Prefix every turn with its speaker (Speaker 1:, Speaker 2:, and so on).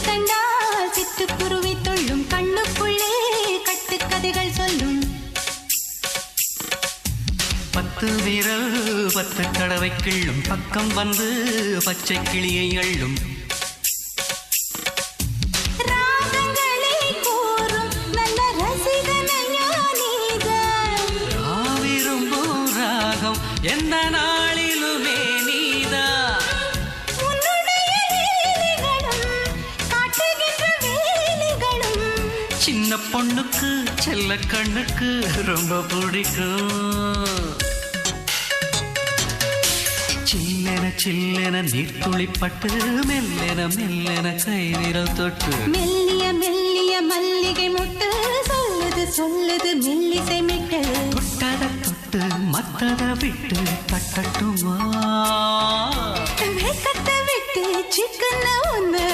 Speaker 1: கண்டால் சிட்டுக்குருவி தொள்ளும் கண்ணுக்குள்ளே கட்டுக்கதைகள் சொல்லும்
Speaker 2: 10 விரல் 10 தடவை கிள்ளும் பக்கம் வந்து பச்சை கிளியை அள்ளும்
Speaker 1: ராகங்களை கூறும் நல்ல ரசிகனையா நீதான்
Speaker 2: விரும்பும் ராகம் எந்த நாளிலுமே நீதான்
Speaker 1: உன்னுடைய வேலைகளும் காட்டுகின்ற வேலைகளும்
Speaker 2: சின்ன பொண்ணுக்கு செல்ல கண்ணுக்கு ரொம்ப பிடிக்கும் சில்லென சில்லென நீர்த்துளிப்பட்டு மெல்லென மெல்லென கை விரல் தொட்டு
Speaker 1: மெல்லிய மெல்லிய மல்லிகை முட்டு சொல்லுது சொல்லுது மெல்லிசை மிட்டு
Speaker 2: தொட்டத தொட்டு மத்தத விட்டு தட்டட்டுமா
Speaker 1: வெக்கத்தை விட்டு சிக்கன ஒன்று